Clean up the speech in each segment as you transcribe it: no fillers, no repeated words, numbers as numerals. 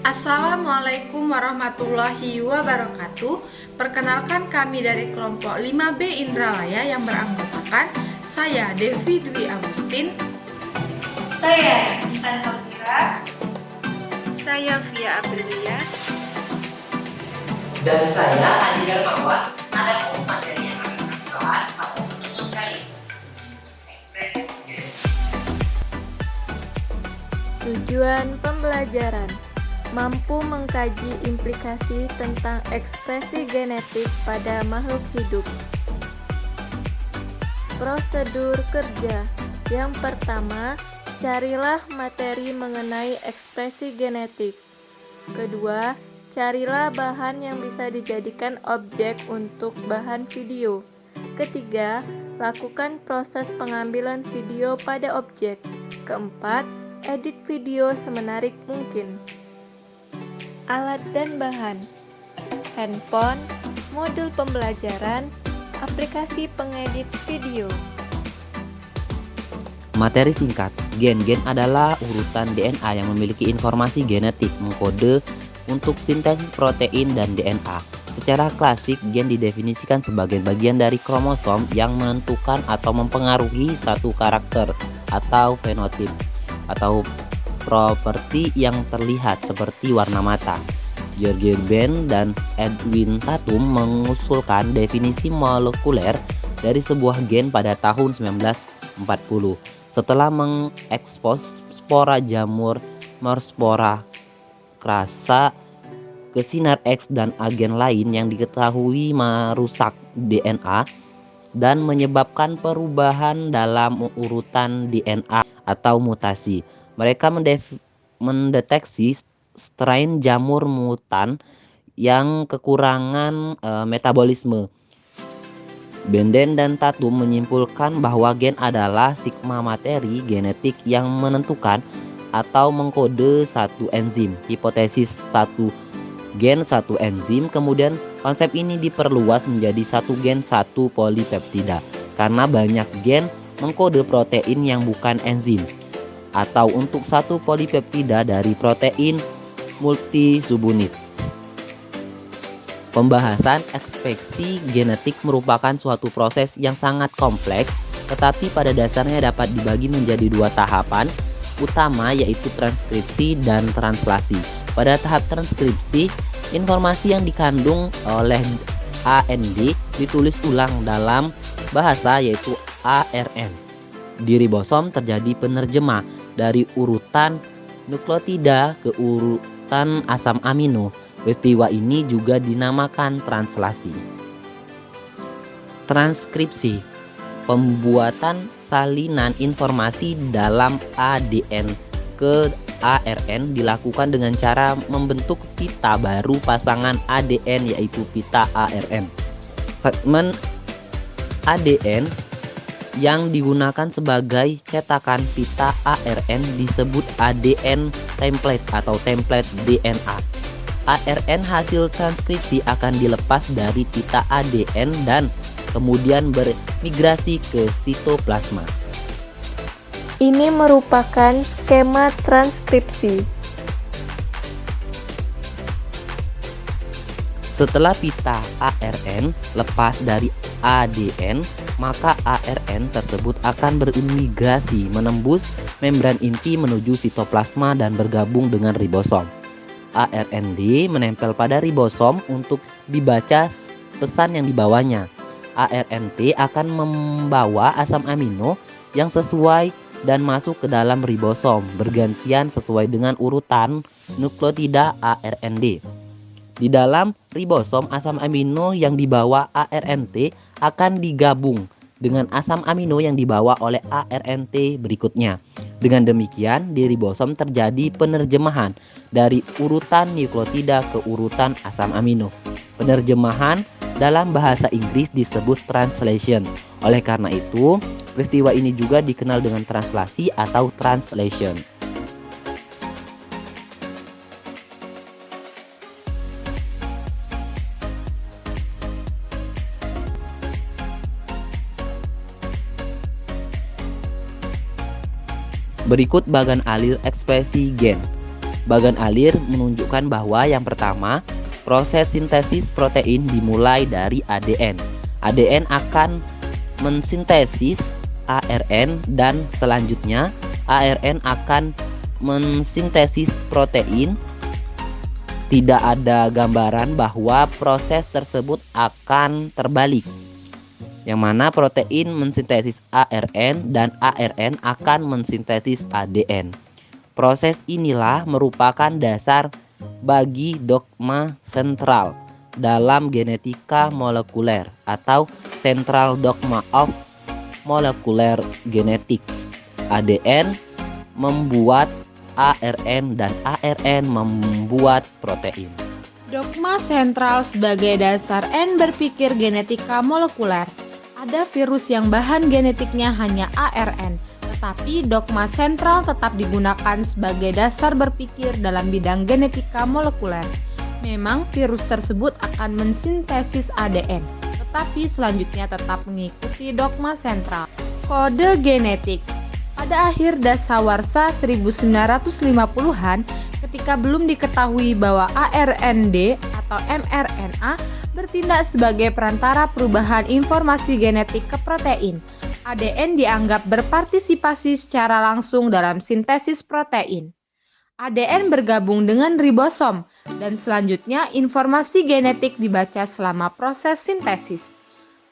Assalamualaikum warahmatullahi wabarakatuh. Perkenalkan, kami dari kelompok 5B Indralaya yang beranggotakan saya Devi Dwi Agustin, Saya Intan Fauzira. Saya Via Aprilia. Dan saya Adi Darmawan. Ada materi yang akan kami bahas atau mengenai ekspresi genetik. Tujuan pembelajaran mampu mengkaji implikasi tentang ekspresi genetik pada makhluk hidup. Prosedur kerja. Yang pertama, carilah materi mengenai ekspresi genetik. Kedua, carilah bahan yang bisa dijadikan objek untuk bahan video. Ketiga, lakukan proses pengambilan video pada objek. Keempat, edit video semenarik mungkin. Alat dan bahan: handphone, modul pembelajaran, aplikasi pengedit video. Materi singkat. Gen adalah urutan DNA yang memiliki informasi genetik mengkode untuk sintesis protein dan DNA. Secara klasik, gen didefinisikan sebagai bagian dari kromosom yang menentukan atau mempengaruhi satu karakter atau fenotip atau properti yang terlihat seperti warna mata. George Ben dan Edwin Tatum mengusulkan definisi molekuler dari sebuah gen pada tahun 1940 setelah mengekspos spora jamur Morspora crassa ke sinar X dan agen lain yang diketahui merusak DNA dan menyebabkan perubahan dalam urutan DNA atau mutasi. Mereka mendeteksi strain jamur mutan yang kekurangan metabolisme. Benden dan Tatum menyimpulkan bahwa gen adalah sigma materi genetik yang menentukan atau mengkode satu enzim. Hipotesis satu gen satu enzim, kemudian konsep ini diperluas menjadi satu gen satu polipeptida karena banyak gen mengkode protein yang bukan enzim, atau untuk satu polipeptida dari protein multisubunit. Pembahasan ekspresi genetik merupakan suatu proses yang sangat kompleks, tetapi pada dasarnya dapat dibagi menjadi dua tahapan utama, yaitu transkripsi dan translasi. Pada tahap transkripsi, informasi yang dikandung oleh AND ditulis ulang dalam bahasa, yaitu ARN. Di ribosom terjadi penerjemah dari urutan nukleotida ke urutan asam amino. Peristiwa ini juga dinamakan translasi. Transkripsi, pembuatan salinan informasi dalam ADN ke ARN dilakukan dengan cara membentuk pita baru pasangan ADN, yaitu pita ARN. Segmen ADN yang digunakan sebagai cetakan pita ARN disebut ADN template atau template DNA. ARN hasil transkripsi akan dilepas dari pita ADN dan kemudian bermigrasi ke sitoplasma. Ini merupakan skema transkripsi. Setelah pita ARN lepas dari ADN, maka ARN tersebut akan berimigrasi menembus membran inti menuju sitoplasma dan bergabung dengan ribosom. ARND menempel pada ribosom untuk dibaca pesan yang dibawanya. ARNT akan membawa asam amino yang sesuai dan masuk ke dalam ribosom bergantian sesuai dengan urutan nukleotida ARND. Di dalam ribosom, asam amino yang dibawa ARNT akan digabung dengan asam amino yang dibawa oleh ARNT berikutnya. Dengan demikian, di ribosom terjadi penerjemahan dari urutan nukleotida ke urutan asam amino. Penerjemahan dalam bahasa Inggris disebut translation. Oleh karena itu, peristiwa ini juga dikenal dengan translasi atau translation. Berikut bagan alil ekspresi gen. Bagan alir menunjukkan bahwa yang pertama, proses sintesis protein dimulai dari ADN. ADN akan mensintesis ARN dan selanjutnya ARN akan mensintesis protein. Tidak ada gambaran bahwa proses tersebut akan terbalik, yang mana protein mensintesis ARN dan ARN akan mensintesis ADN. Proses inilah merupakan dasar bagi dogma sentral dalam genetika molekuler atau Central Dogma of Molecular Genetics. ADN membuat ARN dan ARN membuat protein. Dogma sentral sebagai dasar N berpikir genetika molekuler. Ada virus yang bahan genetiknya hanya ARN, tetapi dogma sentral tetap digunakan sebagai dasar berpikir dalam bidang genetika molekuler. Memang virus tersebut akan mensintesis ADN, tetapi selanjutnya tetap mengikuti dogma sentral. Kode genetik. Pada akhir dasawarsa 1950-an, ketika belum diketahui bahwa ARND atau mRNA bertindak sebagai perantara perubahan informasi genetik ke protein, ADN dianggap berpartisipasi secara langsung dalam sintesis protein. ADN bergabung dengan ribosom, dan selanjutnya informasi genetik dibaca selama proses sintesis.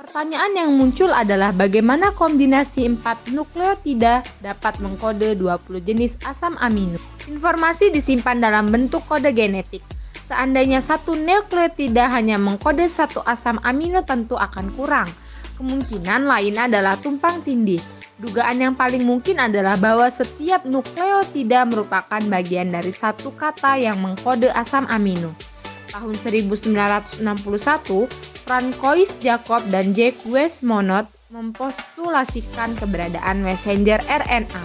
Pertanyaan yang muncul adalah bagaimana kombinasi 4 nukleotida dapat mengkode 20 jenis asam amino. Informasi disimpan dalam bentuk kode genetik. Seandainya satu nukleotida hanya mengkode satu asam amino tentu akan kurang. Kemungkinan lain adalah tumpang tindih. Dugaan yang paling mungkin adalah bahwa setiap nukleotida merupakan bagian dari satu kata yang mengkode asam amino. Tahun 1961, Francois Jacob dan Jacques Monod mempostulasikan keberadaan messenger RNA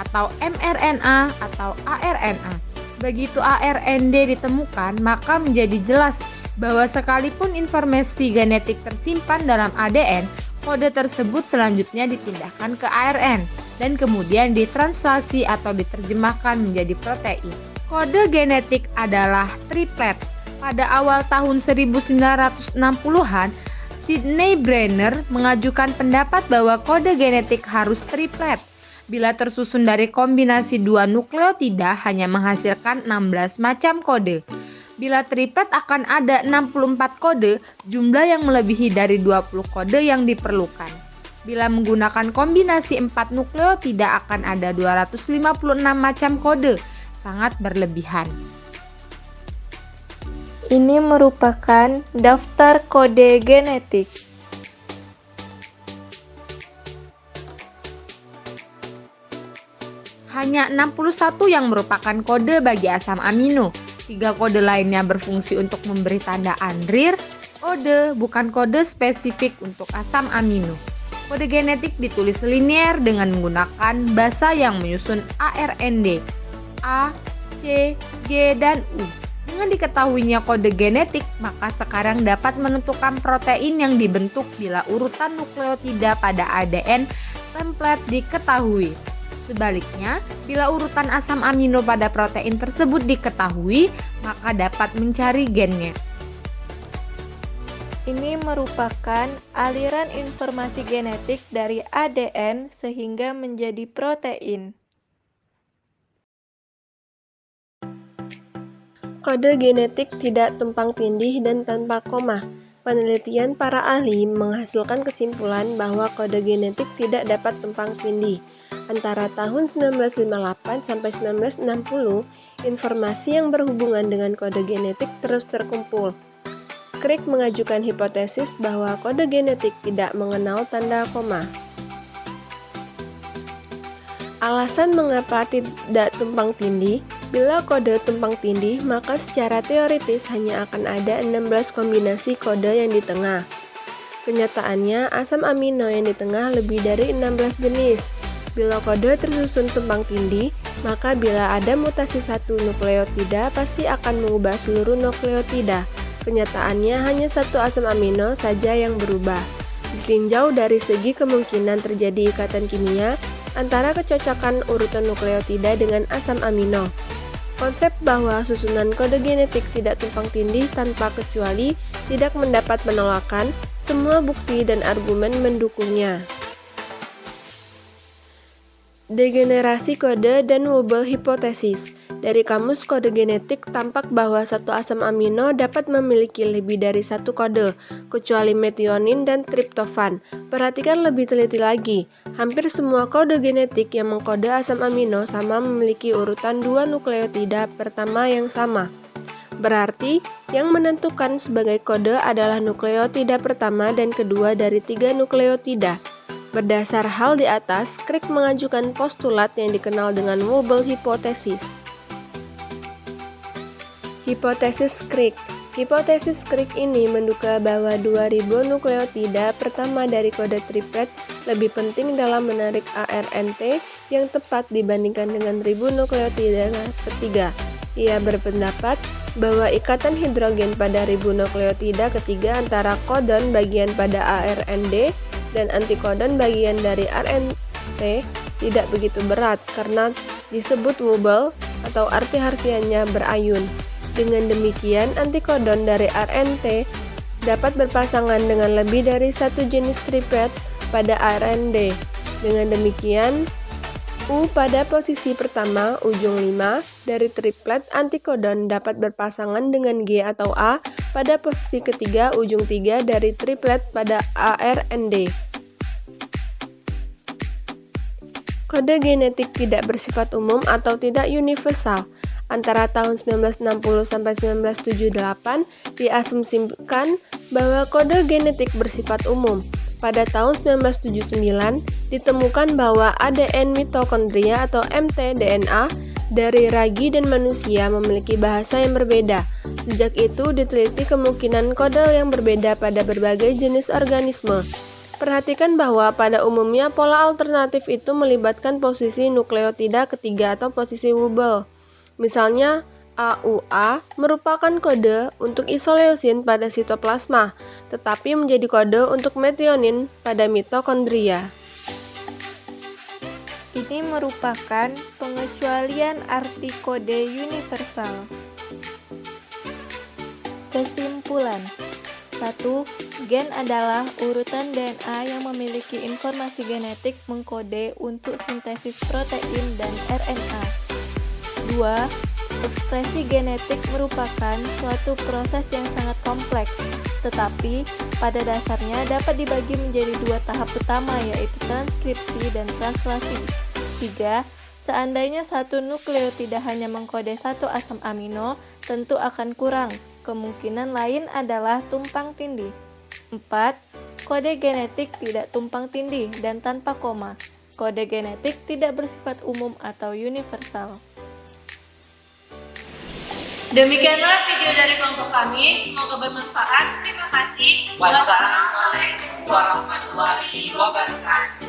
atau mRNA atau ARNA. Begitu ARND ditemukan, maka menjadi jelas bahwa sekalipun informasi genetik tersimpan dalam ADN, kode tersebut selanjutnya dipindahkan ke ARN dan kemudian ditranslasi atau diterjemahkan menjadi protein. Kode genetik adalah triplet. Pada awal tahun 1960-an, Sidney Brenner mengajukan pendapat bahwa kode genetik harus triplet. Bila tersusun dari kombinasi dua nukleotida hanya menghasilkan 16 macam kode. Bila triplet akan ada 64 kode, jumlah yang melebihi dari 20 kode yang diperlukan. Bila menggunakan kombinasi 4 nukleotida akan ada 256 macam kode, sangat berlebihan. Ini merupakan daftar kode genetik. Hanya 61 yang merupakan kode bagi asam amino. 3 kode lainnya berfungsi untuk memberi tanda anrir, kode bukan kode spesifik untuk asam amino. Kode genetik ditulis linier dengan menggunakan basa yang menyusun ARND, A, C, G, dan U. Dengan diketahuinya kode genetik, maka sekarang dapat menentukan protein yang dibentuk bila urutan nukleotida pada ADN template diketahui. Sebaliknya, bila urutan asam amino pada protein tersebut diketahui, maka dapat mencari gennya. Ini merupakan aliran informasi genetik dari ADN sehingga menjadi protein. Kode genetik tidak tumpang tindih dan tanpa koma. Penelitian para ahli menghasilkan kesimpulan bahwa kode genetik tidak dapat tumpang tindih. Antara tahun 1958 sampai 1960, informasi yang berhubungan dengan kode genetik terus terkumpul. Crick mengajukan hipotesis bahwa kode genetik tidak mengenal tanda koma. Alasan mengapa tidak tumpang tindih? Bila kode tumpang tindih, maka secara teoritis hanya akan ada 16 kombinasi kode yang di tengah. Kenyataannya, asam amino yang di tengah lebih dari 16 jenis. Bila kode tersusun tumpang tindih, maka bila ada mutasi satu nukleotida pasti akan mengubah seluruh nukleotida. Kenyataannya hanya satu asam amino saja yang berubah. Ditinjau dari segi kemungkinan terjadi ikatan kimia antara kecocokan urutan nukleotida dengan asam amino. Konsep bahwa susunan kode genetik tidak tumpang tindih tanpa kecuali tidak mendapat penolakan, semua bukti dan argumen mendukungnya. Degenerasi kode dan Wobble hipotesis. Dari kamus kode genetik tampak bahwa satu asam amino dapat memiliki lebih dari satu kode, kecuali metionin dan triptofan. Perhatikan lebih teliti lagi. Hampir semua kode genetik yang mengkode asam amino sama memiliki urutan 2 nukleotida pertama yang sama. Berarti, yang menentukan sebagai kode adalah nukleotida pertama dan kedua dari 3 nukleotida. Berdasar hal di atas, Crick mengajukan postulat yang dikenal dengan Wobble hipotesis. Hipotesis Crick. Hipotesis Crick ini menduga bahwa 2000 nukleotida pertama dari kode triplet lebih penting dalam menarik ARNT yang tepat dibandingkan dengan 1000 nukleotida ketiga. Ia berpendapat bahwa ikatan hidrogen pada 1000 nukleotida ketiga antara kodon bagian pada ARND dan antikodon bagian dari RNT tidak begitu berat karena disebut wobble atau arti harfiahnya berayun. Dengan demikian, antikodon dari RNT dapat berpasangan dengan lebih dari satu jenis triplet pada RND. Dengan demikian, U pada posisi pertama, ujung 5, dari triplet antikodon dapat berpasangan dengan G atau A pada posisi ketiga, ujung 3, dari triplet pada ARND. Kode genetik tidak bersifat umum atau tidak universal. Antara tahun 1960 sampai 1978 diasumsikan bahwa kode genetik bersifat umum. Pada tahun 1979 ditemukan bahwa ADN mitokondria atau mtDNA dari ragi dan manusia memiliki bahasa yang berbeda. Sejak itu diteliti kemungkinan kode yang berbeda pada berbagai jenis organisme. Perhatikan bahwa pada umumnya pola alternatif itu melibatkan posisi nukleotida ketiga atau posisi Wobble. Misalnya, AUA merupakan kode untuk isoleusin pada sitoplasma, tetapi menjadi kode untuk metionin pada mitokondria. Ini merupakan pengecualian arti kode universal. Kesimpulan 1. Gen adalah urutan DNA yang memiliki informasi genetik mengkode untuk sintesis protein dan RNA. 2. Ekspresi genetik merupakan suatu proses yang sangat kompleks, tetapi pada dasarnya dapat dibagi menjadi 2 tahap utama, yaitu transkripsi dan translasi. 3. Seandainya satu nukleotida hanya mengkode satu asam amino, tentu akan kurang. Kemungkinan lain adalah tumpang tindih. 4. Kode genetik tidak tumpang tindih dan tanpa koma. Kode genetik tidak bersifat umum atau universal. Demikianlah video dari kelompok kami, semoga bermanfaat. Terima kasih. Wassalamualaikum warahmatullahi wabarakatuh.